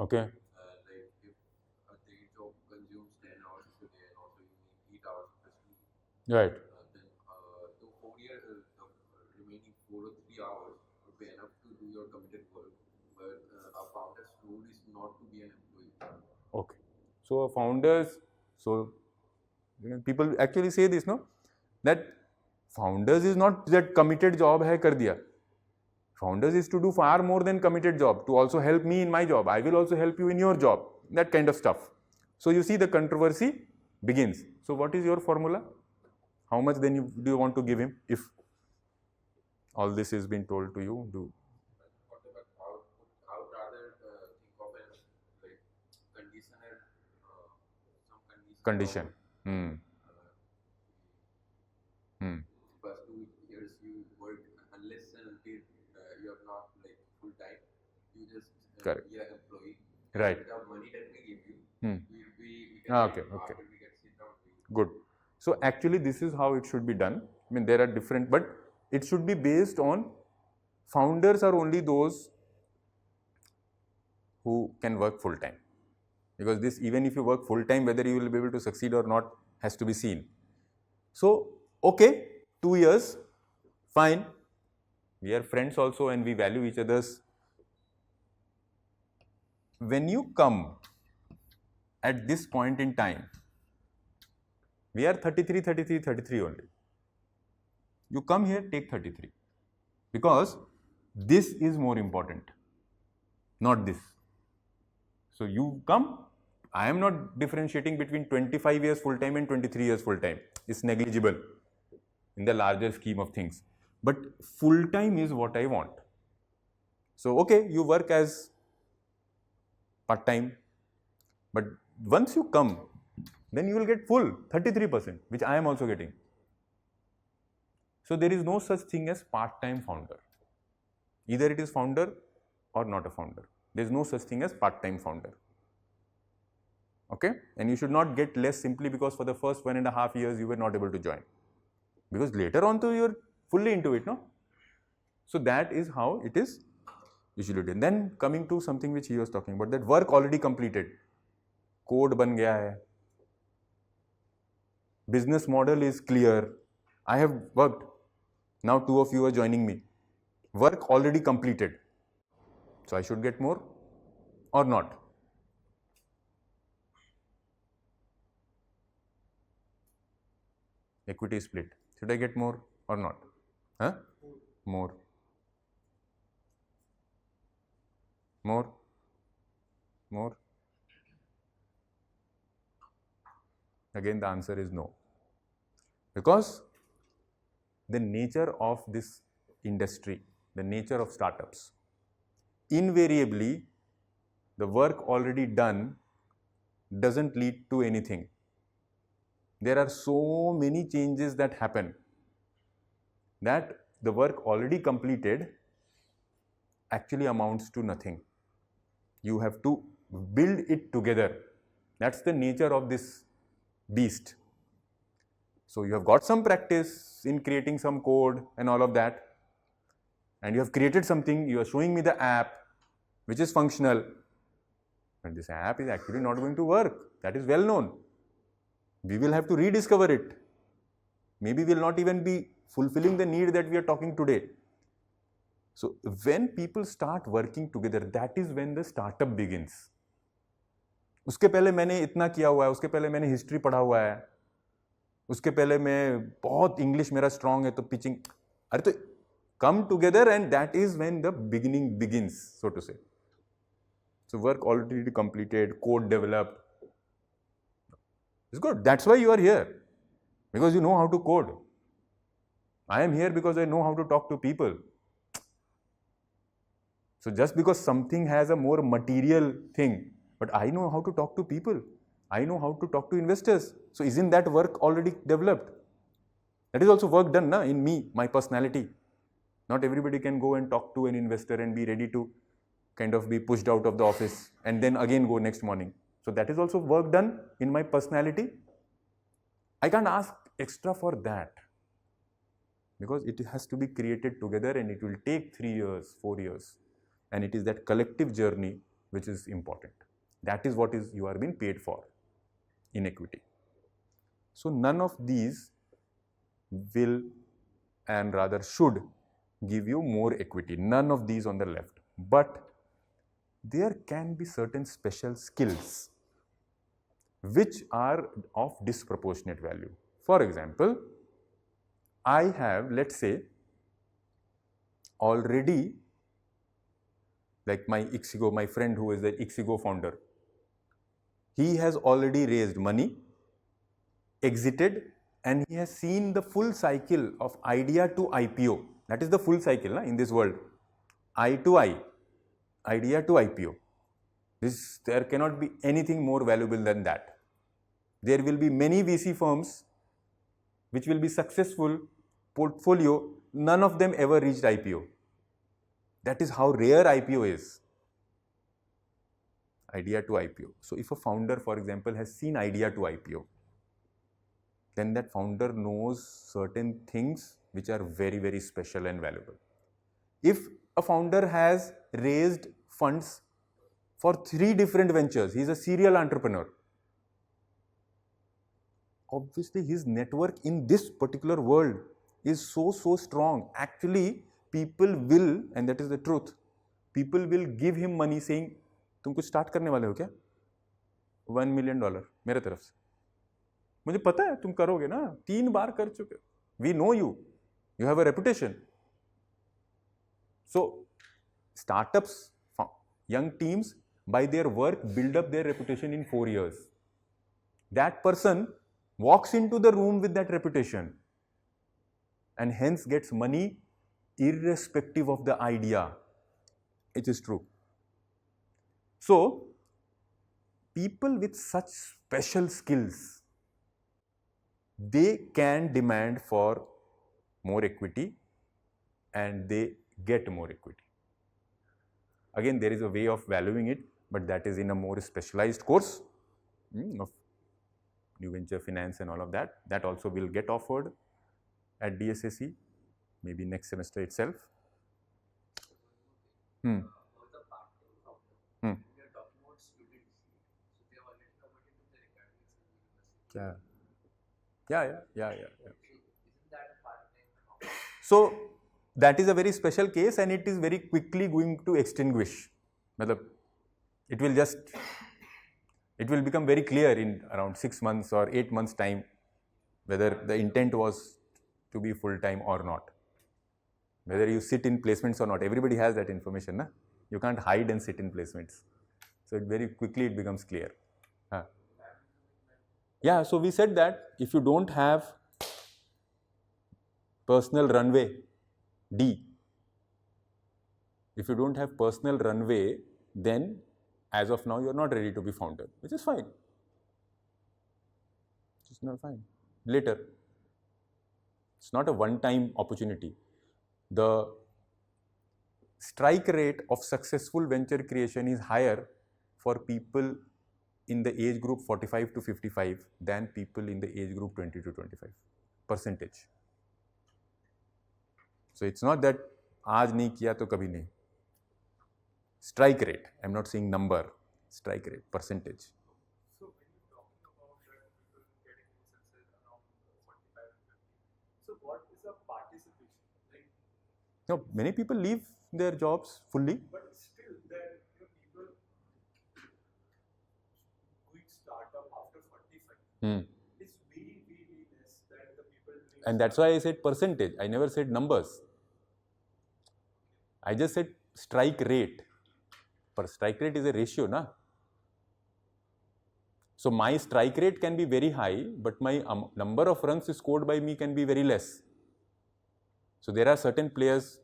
Okay. Like if a day job consumes 10 hours of your day and also you need 8 hours of sleep, Right. then the 4 year, the remaining 4 or 3 hours would be enough to do your committed work. But a founder's role is not to be an employee. Okay. So founders, so people actually say this, no? That founders is not that committed job hai kar diya. Founders is to do far more than committed job, to also help me in my job. I will also help you in your job. That kind of stuff. So you see the controversy begins. So what is your formula? How much then do you want to give him if all this is being told to you? Do I would rather think of an like conditional, some condition. First 2 years you work unless and until you are not like full time. You just Correct. be an employee. Right. The money that we give you, we can Okay, take okay. after we get sit down. Good. So actually this is how it should be done. I mean there are different, but it should be based on founders are only those who can work full time. Because this, even if you work full time, whether you will be able to succeed or not has to be seen. So, okay, 2 years, fine. We are friends also and we value each other's. When you come at this point in time, we are 33 only. You come here, take 33. Because this is more important, not this. So you come, I am not differentiating between 25 years full time and 23 years full time. It's negligible in the larger scheme of things. But full time is what I want. So, okay, you work as part time, but once you come, then you will get full 33%, which I am also getting. So there is no such thing as part-time founder. Either it is founder or not a founder. There is no such thing as part-time founder. Okay? And you should not get less simply because for the first 1.5 years you were not able to join. Because later on you are fully into it, no? So that is how it is usually done. Then coming to something which he was talking about, that work already completed. Code ban gaya hai. Business model is clear. I have worked. Now 2 of you are joining me. Work already completed. So I should get more or not? Equity split. Should I get more or not? Huh? More. More. More. Again, the answer is no. Because the nature of this industry, the nature of startups, invariably, the work already done doesn't lead to anything. There are so many changes that happen that the work already completed actually amounts to nothing. You have to build it together. That's the nature of this beast. So you have got some practice in creating some code and all of that, and you have created something, you are showing me the app which is functional, and this app is actually not going to work. That is well known. We will have to rediscover it. Maybe we will not even be fulfilling the need that we are talking today. So when people start working together, that is when the startup begins. उसके पहले मैंने इतना किया हुआ है, उसके पहले मैंने हिस्ट्री पढ़ा हुआ है, उसके पहले मैं बहुत इंग्लिश मेरा स्ट्रांग है तो पिचिंग, अरे तो come together and that is when the beginning begins, so to say. So work already completed, code developed. It's good. That's why you are here, because you know how to code. I am here because I know how to talk to people. So just because something has a more material thing, but I know how to talk to people. I know how to talk to investors. So isn't that work already developed? That is also work done in me, my personality. Not everybody can go and talk to an investor and be ready to kind of be pushed out of the office and then again go next morning. So that is also work done in my personality. I can't ask extra for that because it has to be created together and it will take 3 years, 4 years. And it is that collective journey which is important. That is what you are being paid for in equity. So none of these will and rather should give you more equity. None of these on the left. But there can be certain special skills which are of disproportionate value. For example, I have, let's say, already, like my Ixigo, my friend who is the Ixigo founder, he has already raised money, exited, and he has seen the full cycle of idea to IPO. That is the full cycle in this world. I to I, idea to IPO. There cannot be anything more valuable than that. There will be many VC firms which will be successful, portfolio, none of them ever reached IPO. That is how rare IPO is. Idea to IPO. So if a founder, for example, has seen idea to IPO, then that founder knows certain things which are very, very special and valuable. If a founder has raised funds for 3 different ventures, he is a serial entrepreneur. Obviously, his network in this particular world is so strong. Actually, people will, and that is the truth, people will give him money saying, तुम कुछ start करने वाले हो क्या? $1 million मेरे तरफ से. मुझे पता है तुम करोगे ना, 3 बार कर चुके. We know you. You have a reputation. So, startups, young teams, by their work, build up their reputation in 4 years. That person walks into the room with that reputation and hence gets money irrespective of the idea. It is true. So, people with such special skills, they can demand for more equity and they get more equity. Again, there is a way of valuing it, but that is in a more specialized course of new venture finance and all of that. That also will get offered at DSSE, maybe next semester itself. Hmm. The part-time problem. Hmm. We are talking about students, so they have already committed to their academics in university. Yeah. So isn't that a part-time problem? So that is a very special case and it is very quickly going to extinguish. It will become very clear in around 6 months or 8 months time whether the intent was to be full-time or not. Whether you sit in placements or not, everybody has that information. Na? You can't hide and sit in placements. So very quickly it becomes clear. Huh. Yeah, so we said that if you don't have personal runway, D. If you don't have personal runway, then as of now you're not ready to be founder, which is fine. It's not fine. Later. It's not a one-time opportunity. The strike rate of successful venture creation is higher for people in the age group 45 to 55 than people in the age group 20 to 25 percentage. So it's not that आज नहीं किया तो कभी नहीं. Strike rate. I'm not saying number. Strike rate, percentage. So when you're talking about that people getting success around 45 and 50, so what is a participation? Like, No, many people leave their jobs fully. but still, that people doing startup after 45 is very less than the people doing. And that's why I said percentage. I never said numbers. I just said strike rate. But strike rate is a ratio, na? So my strike rate can be very high, but my number of runs scored by me can be very less. So there are certain players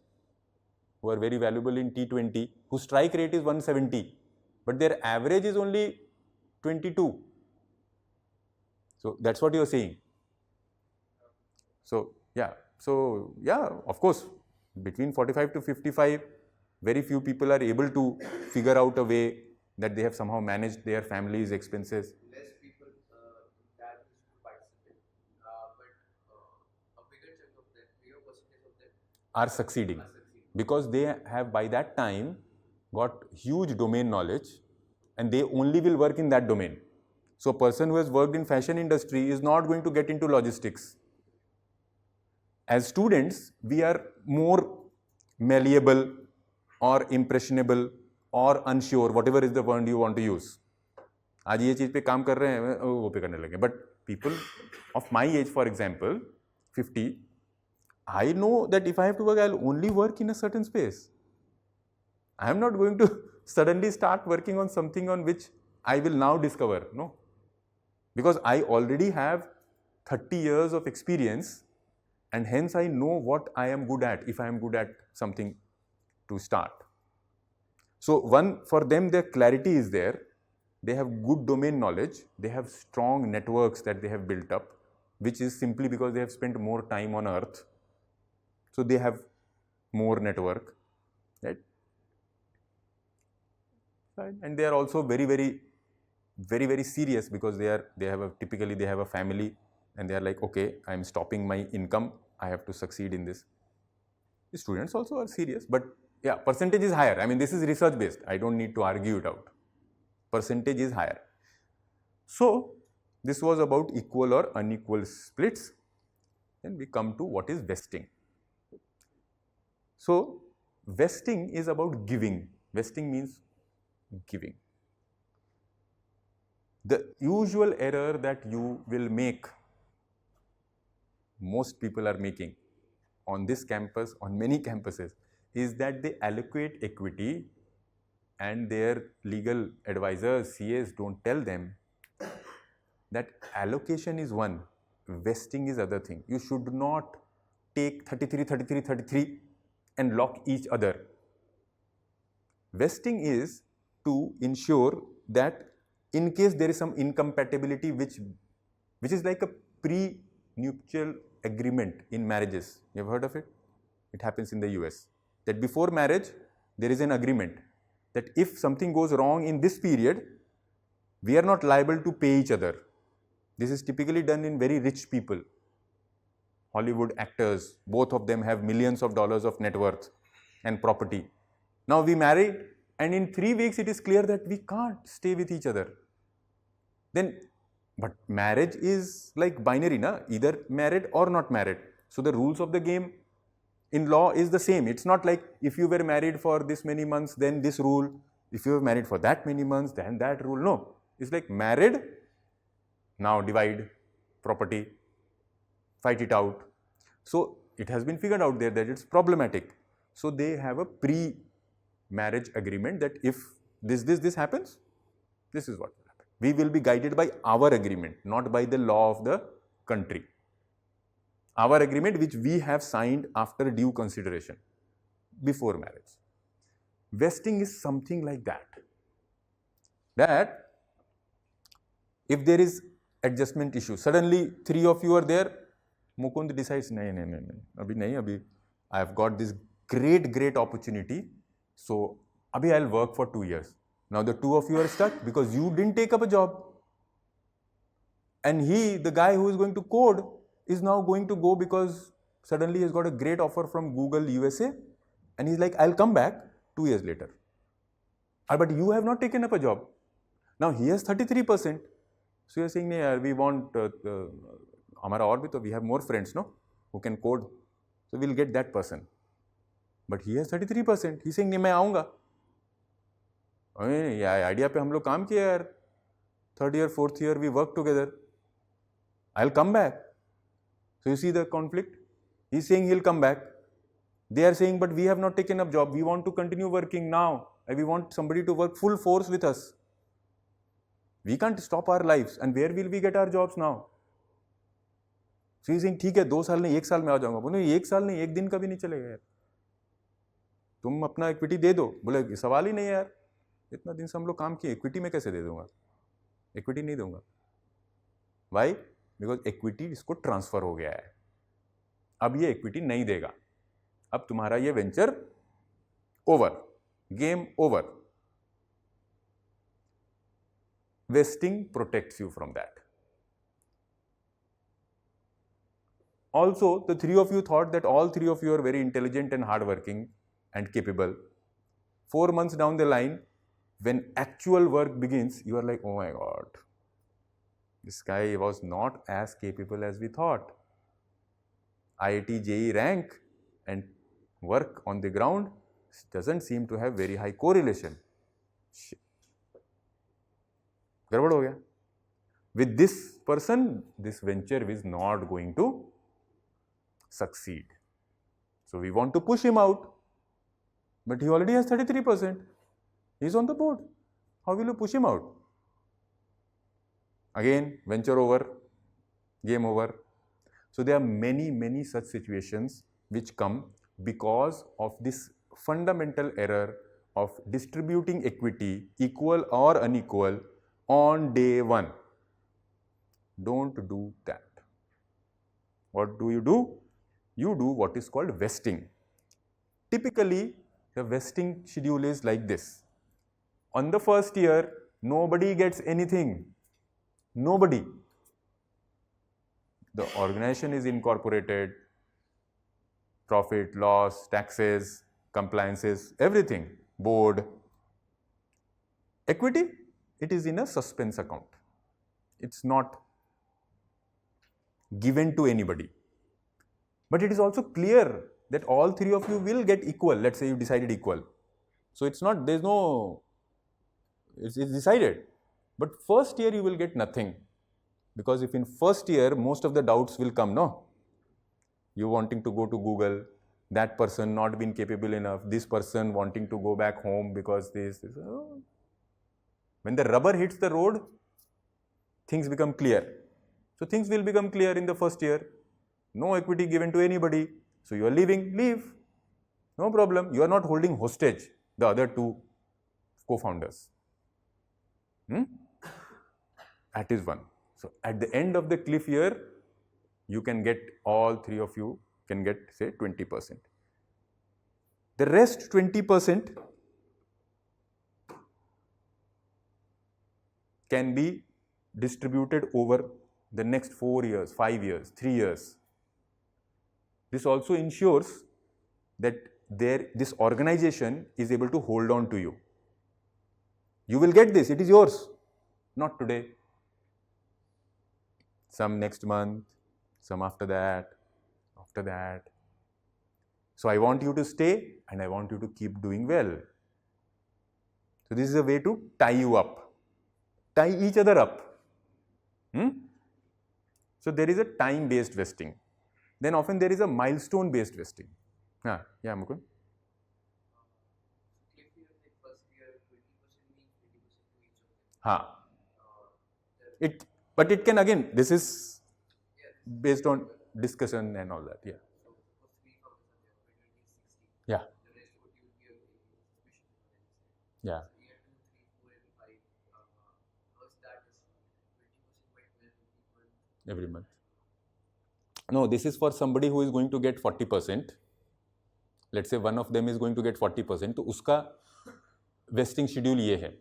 who are very valuable in T20 whose strike rate is 170, but their average is only 22. So that's what you're saying. So yeah, of course, between 45 to 55, very few people are able to figure out a way that they have somehow managed their family's expenses. Less people that used to participate, but a bigger chunk of them, bigger percentage of them Are succeeding because they have by that time got huge domain knowledge and they only will work in that domain. So a person who has worked in fashion industry is not going to get into logistics. As students, we are more malleable or impressionable or unsure, whatever is the word you want to use. आज ये चीज़ पे काम कर रहे हैं वो पे करने लगे. But people of my age, for example, 50, I know that if I have to work, I'll only work in a certain space. I am not going to suddenly start working on something on which I will now discover. No. Because I already have 30 years of experience and hence I know what I am good at if I am good at something to start. So one, for them their clarity is there. They have good domain knowledge. They have strong networks that they have built up, which is simply because they have spent more time on earth. So they have more network, right? And they are also very serious because typically they have a family and they are like, okay, I am stopping my income. I have to succeed in this. The students also are serious, but yeah, percentage is higher. I mean, this is research based. I don't need to argue it out. Percentage is higher. So this was about equal or unequal splits. Then we come to what is vesting. So vesting is about giving. Vesting means giving. The usual error that you will make, most people are making on this campus, on many campuses, is that they allocate equity and their legal advisors, CAs don't tell them that allocation is one, vesting is other thing. You should not take 33 and lock each other. Vesting is to ensure that in case there is some incompatibility which is like a pre-nuptial agreement in marriages. You have heard of it? It happens in the US. That before marriage, there is an agreement that if something goes wrong in this period, we are not liable to pay each other. This is typically done in very rich people. Hollywood actors, both of them have millions of dollars of net worth and property. Now we married, and in 3 weeks it is clear that we can't stay with each other. Then, but marriage is like binary, na? Either married or not married. So the rules of the game in law is the same. It's not like if you were married for this many months, then this rule. If you were married for that many months, then that rule. No. It's like married, now divide property, fight it out. So it has been figured out there that it's problematic. So they have a pre-marriage agreement that if this happens, this is what will happen. We will be guided by our agreement, not by the law of the country. Our agreement which we have signed after due consideration before marriage. Vesting is something like that. That if there is adjustment issue, suddenly 3 of you are there, Mukund decides, abhi, I have got this great opportunity, so abhi I'll work for 2 years. Now the 2 of you are stuck because you didn't take up a job. And the guy who is going to code, is now going to go because suddenly he's got a great offer from Google USA, and he's like, I'll come back 2 years later. But you have not taken up a job. Now he has 33%. So you're saying, we want, we have more friends, no, who can code. So we'll get that person. But he has 33%. He's saying, मैं आऊँगा. Idea पे हम लोग काम किया यार. 3rd year, 4th year, we work together. I'll come back. So you see the conflict? He's saying he'll come back. They are saying, but we have not taken up job. We want to continue working now. And we want somebody to work full force with us. We can't stop our lives. And where will we get our jobs now? So he's saying, ठीक है 2 साल नहीं 1 साल में आ जाऊंगा. बोले 1 साल नहीं 1 दिन का भी नहीं चलेगा यार. तुम अपना इक्विटी दे दो. बोले सवाल ही नहीं है यार. इतना दिन से हम लोग काम किए, इक्विटी में कैसे दे दूंगा? इक्विटी नहीं दूंगा. Why? Because इक्विटी इसको ट्रांसफर हो गया है. अब ये इक्विटी नहीं देगा. अब तुम्हारा ये venture over, game over. Vesting protects you from that. Also, the 3 of you thought that all 3 of you are very intelligent and hardworking and capable. 4 months down the line, when actual work begins, you are like, oh my God, this guy was not as capable as we thought. IIT JEE rank and work on the ground doesn't seem to have very high correlation. Shit. गड़बड़ हो गया. With this person, this venture is not going to succeed. So we want to push him out, but he already has 33%. He's on the board. How will you push him out? Again, venture over, game over. So there are many such situations which come because of this fundamental error of distributing equity, equal or unequal, on day one. Don't do that. What do? You do what is called vesting. Typically, the vesting schedule is like this. On the first year, nobody gets anything. Nobody. The organization is incorporated, profit, loss, taxes, compliances, everything, board. Equity, it is in a suspense account. It's not given to anybody. But it is also clear that all 3 of you will get equal. Let's say you decided equal. So it's not, there's no, it's decided. But first year you will get nothing. Because if in first year, most of the doubts will come, no? You wanting to go to Google, that person not being capable enough, this person wanting to go back home because this. Oh. When the rubber hits the road, things become clear. So things will become clear in the first year. No equity given to anybody. So you are leaving, leave. No problem. You are not holding hostage the other 2 co-founders. That is one. So at the end of the cliff year, you can get, all three of you can get, say, 20%. The rest 20% can be distributed over the next 4 years, 5 years, 3 years. This also ensures that this organization is able to hold on to you. You will get this, it is yours, not today. Some next month, some after that, after that. So I want you to stay and I want you to keep doing well. So this is a way to tie you up, tie each other up. So there is a time-based vesting. Then often there is a milestone-based vesting. Yeah, Mukund. If you have the first year 20% means 20% to each of them. Ha. But it can, again, this is based on discussion and all that. Yeah. So suppose 3 founders are there, 20 is 60. Yeah. The rest would you be a distribution. Yeah. So year 2, 3, 4, and 5. How's that distributed? 20% by 12 people. Every month. No, this is for somebody who is going to get 40%. Let's say one of them is going to get 40%. तो उसका vesting schedule ये है.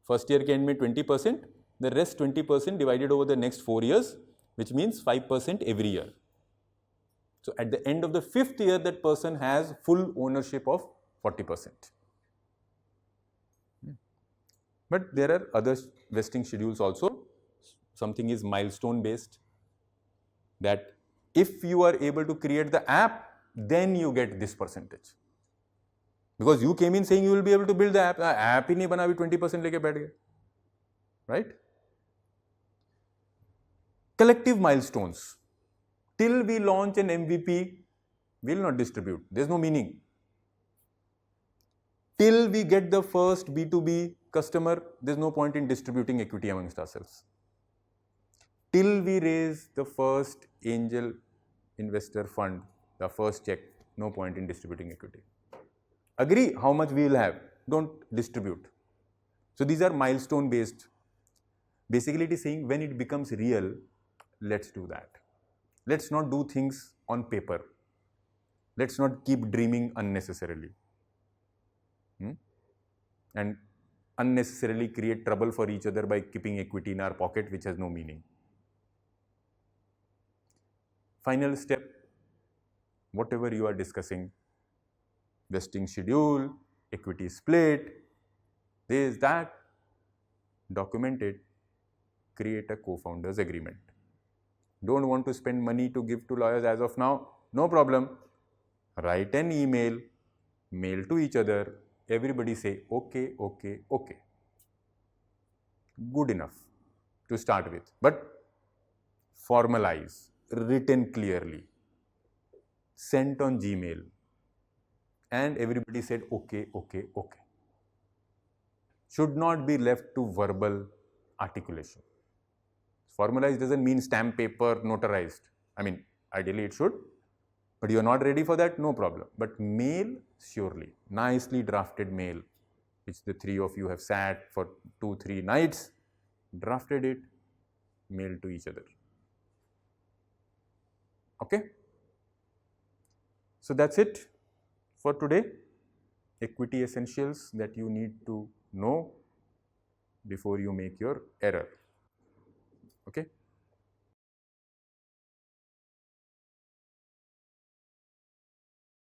First year के end में 20%, the rest 20% divided over the next 4 years, which means 5% every year. So at the end of the 5th year, that person has full ownership of 40%. But there are other vesting schedules also. Something is milestone based, that if you are able to create the app, then you get this percentage. Because you came in saying you will be able to build the app. App ही नहीं बना, अभी 20% लेके बैठ गए. Right? Collective milestones. Till we launch an MVP, we will not distribute. There is no meaning. Till we get the first B2B customer, there is no point in distributing equity amongst ourselves. Till we raise the first angel investor fund, the first check, no point in distributing equity. Agree how much we will have, don't distribute. So these are milestone based. Basically it is saying when it becomes real, let's do that. Let's not do things on paper. Let's not keep dreaming unnecessarily. And unnecessarily create trouble for each other by keeping equity in our pocket, which has no meaning. Final step, whatever you are discussing, vesting schedule, equity split, this, that, document it, create a co-founders agreement. Don't want to spend money to give to lawyers as of now? No problem. Write an email, mail to each other, everybody say, okay, okay, okay. Good enough to start with. But formalize, written clearly, sent on Gmail, and everybody said, okay, okay, okay. Should not be left to verbal articulation. Formalized doesn't mean stamp paper, notarized. I mean, ideally it should, but you are not ready for that, no problem. But mail, surely, nicely drafted mail, which the three of you have sat for 2-3 nights, drafted it, mailed to each other. Okay? So that's it for today. Equity essentials that you need to know before you make your error. Okay?